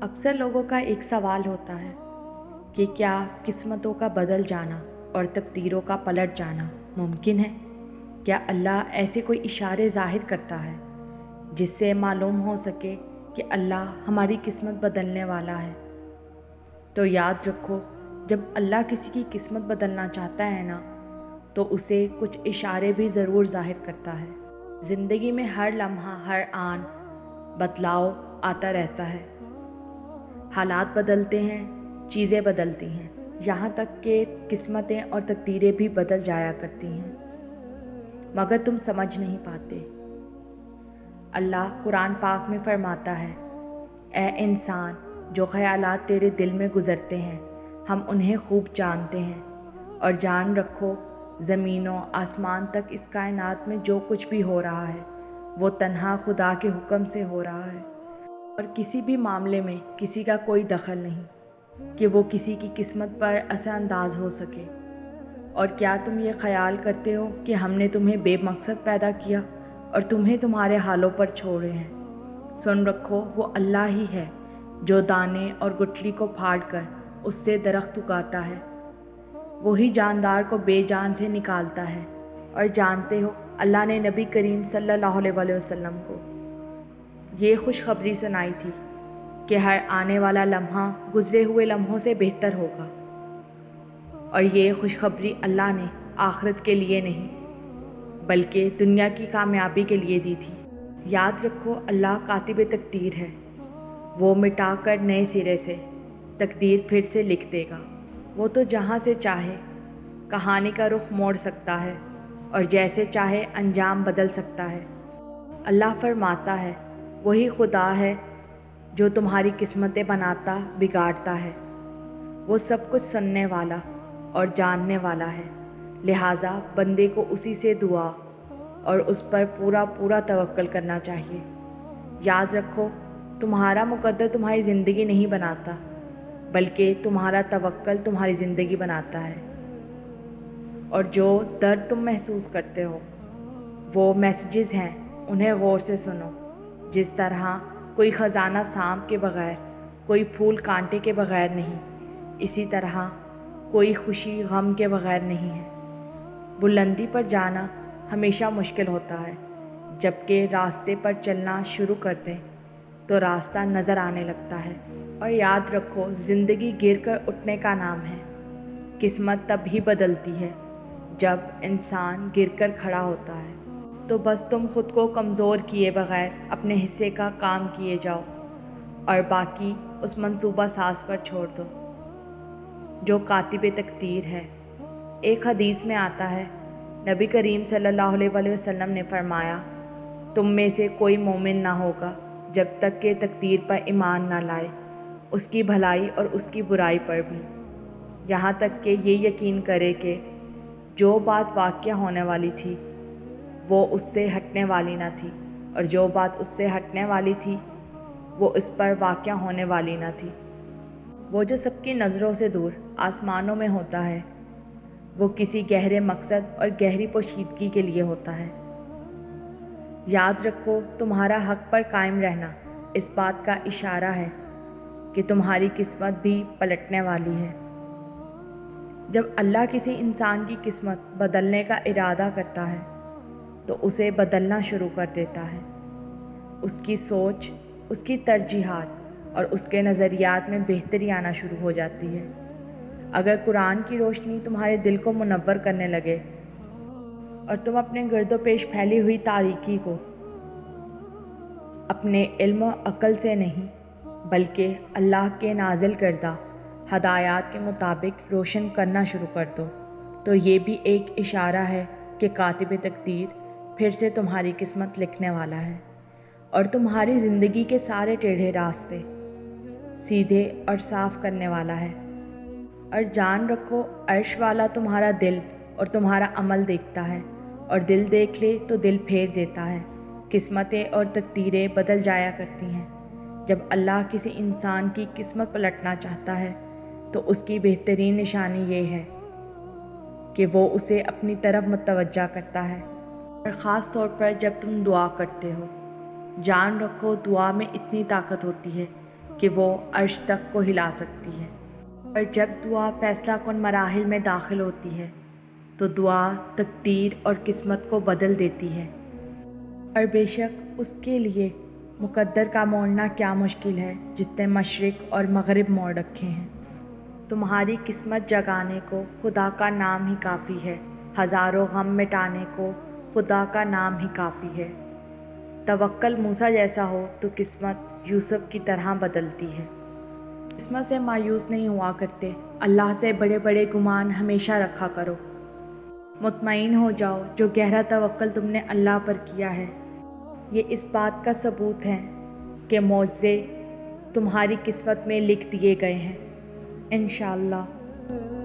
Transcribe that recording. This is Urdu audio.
اکثر لوگوں کا ایک سوال ہوتا ہے کہ کیا قسمتوں کا بدل جانا اور تقدیروں کا پلٹ جانا ممکن ہے؟ کیا اللہ ایسے کوئی اشارے ظاہر کرتا ہے جس سے معلوم ہو سکے کہ اللہ ہماری قسمت بدلنے والا ہے؟ تو یاد رکھو، جب اللہ کسی کی قسمت بدلنا چاہتا ہے نا، تو اسے کچھ اشارے بھی ضرور ظاہر کرتا ہے۔ زندگی میں ہر لمحہ، ہر آن بدلاؤ آتا رہتا ہے، حالات بدلتے ہیں، چیزیں بدلتی ہیں، یہاں تک کہ قسمتیں اور تقدیریں بھی بدل جایا کرتی ہیں، مگر تم سمجھ نہیں پاتے۔ اللہ قرآن پاک میں فرماتا ہے، اے انسان، جو خیالات تیرے دل میں گزرتے ہیں ہم انہیں خوب جانتے ہیں، اور جان رکھو زمین و آسمان تک اس کائنات میں جو کچھ بھی ہو رہا ہے وہ تنہا خدا کے حکم سے ہو رہا ہے، اور کسی بھی معاملے میں کسی کا کوئی دخل نہیں کہ وہ کسی کی قسمت پر اثر انداز ہو سکے۔ اور کیا تم یہ خیال کرتے ہو کہ ہم نے تمہیں بے مقصد پیدا کیا اور تمہیں تمہارے حالوں پر چھوڑے ہیں؟ سن رکھو، وہ اللہ ہی ہے جو دانے اور گٹھلی کو پھاڑ کر اس سے درخت اگاتا ہے، وہی جاندار کو بے جان سے نکالتا ہے۔ اور جانتے ہو، اللہ نے نبی کریم صلی اللہ علیہ وسلم کو یہ خوشخبری سنائی تھی کہ ہر آنے والا لمحہ گزرے ہوئے لمحوں سے بہتر ہوگا، اور یہ خوشخبری اللہ نے آخرت کے لیے نہیں بلکہ دنیا کی کامیابی کے لیے دی تھی۔ یاد رکھو، اللہ کاتب تقدیر ہے، وہ مٹا کر نئے سرے سے تقدیر پھر سے لکھ دے گا۔ وہ تو جہاں سے چاہے کہانی کا رخ موڑ سکتا ہے اور جیسے چاہے انجام بدل سکتا ہے۔ اللہ فرماتا ہے، وہی خدا ہے جو تمہاری قسمتیں بناتا بگاڑتا ہے، وہ سب کچھ سننے والا اور جاننے والا ہے، لہٰذا بندے کو اسی سے دعا اور اس پر پورا توکل کرنا چاہیے۔ یاد رکھو، تمہارا مقدر تمہاری زندگی نہیں بناتا بلکہ تمہارا توکل تمہاری زندگی بناتا ہے۔ اور جو درد تم محسوس کرتے ہو وہ میسیجز ہیں، انہیں غور سے سنو۔ جس طرح کوئی خزانہ سانپ کے بغیر، کوئی پھول کانٹے کے بغیر نہیں، اسی طرح کوئی خوشی غم کے بغیر نہیں ہے۔ بلندی پر جانا ہمیشہ مشکل ہوتا ہے، جبکہ راستے پر چلنا شروع کر دیں تو راستہ نظر آنے لگتا ہے۔ اور یاد رکھو، زندگی گر کر اٹھنے کا نام ہے، قسمت تب ہی بدلتی ہے جب انسان گر کر کھڑا ہوتا ہے۔ تو بس تم خود کو کمزور کیے بغیر اپنے حصے کا کام کیے جاؤ اور باقی اس منصوبہ ساز پر چھوڑ دو جو کاتب تقدیر ہے۔ ایک حدیث میں آتا ہے، نبی کریم صلی اللہ علیہ وسلم نے فرمایا، تم میں سے کوئی مومن نہ ہوگا جب تک کہ تقدیر پر ایمان نہ لائے، اس کی بھلائی اور اس کی برائی پر بھی، یہاں تک کہ یہ یقین کرے کہ جو بات واقع ہونے والی تھی وہ اس سے ہٹنے والی نہ تھی، اور جو بات اس سے ہٹنے والی تھی وہ اس پر واقع ہونے والی نہ تھی۔ وہ جو سب کی نظروں سے دور آسمانوں میں ہوتا ہے، وہ کسی گہرے مقصد اور گہری پوشیدگی کے لیے ہوتا ہے۔ یاد رکھو، تمہارا حق پر قائم رہنا اس بات کا اشارہ ہے کہ تمہاری قسمت بھی پلٹنے والی ہے۔ جب اللہ کسی انسان کی قسمت بدلنے کا ارادہ کرتا ہے تو اسے بدلنا شروع کر دیتا ہے۔ اس کی سوچ، اس کی ترجیحات اور اس کے نظریات میں بہتری آنا شروع ہو جاتی ہے۔ اگر قرآن کی روشنی تمہارے دل کو منور کرنے لگے اور تم اپنے گرد و پیش پھیلی ہوئی تاریکی کو اپنے علم و عقل سے نہیں بلکہ اللہ کے نازل کردہ ہدایات کے مطابق روشن کرنا شروع کر دو، تو یہ بھی ایک اشارہ ہے کہ کاتب تقدیر پھر سے تمہاری قسمت لکھنے والا ہے اور تمہاری زندگی کے سارے ٹیڑھے راستے سیدھے اور صاف کرنے والا ہے۔ اور جان رکھو، عرش والا تمہارا دل اور تمہارا عمل دیکھتا ہے، اور دل دیکھ لے تو دل پھیر دیتا ہے۔ قسمتیں اور تقدیریں بدل جایا کرتی ہیں۔ جب اللہ کسی انسان کی قسمت پلٹنا چاہتا ہے تو اس کی بہترین نشانی یہ ہے کہ وہ اسے اپنی طرف متوجہ کرتا ہے۔ اور خاص طور پر جب تم دعا کرتے ہو، جان رکھو دعا میں اتنی طاقت ہوتی ہے کہ وہ عرش تک کو ہلا سکتی ہے۔ اور جب دعا فیصلہ کن مراحل میں داخل ہوتی ہے تو دعا تقدیر اور قسمت کو بدل دیتی ہے۔ اور بے شک اس کے لیے مقدر کا موڑنا کیا مشکل ہے جس نے مشرق اور مغرب موڑ رکھے ہیں۔ تمہاری قسمت جگانے کو خدا کا نام ہی کافی ہے، ہزاروں غم مٹانے کو خدا کا نام ہی کافی ہے۔ توکل موسیٰ جیسا ہو تو قسمت یوسف کی طرح بدلتی ہے۔ قسمت سے مایوس نہیں ہوا کرتے، اللہ سے بڑے بڑے گمان ہمیشہ رکھا کرو۔ مطمئن ہو جاؤ، جو گہرا توکل تم نے اللہ پر کیا ہے یہ اس بات کا ثبوت ہے کہ معجزے تمہاری قسمت میں لکھ دیے گئے ہیں، انشاءاللہ۔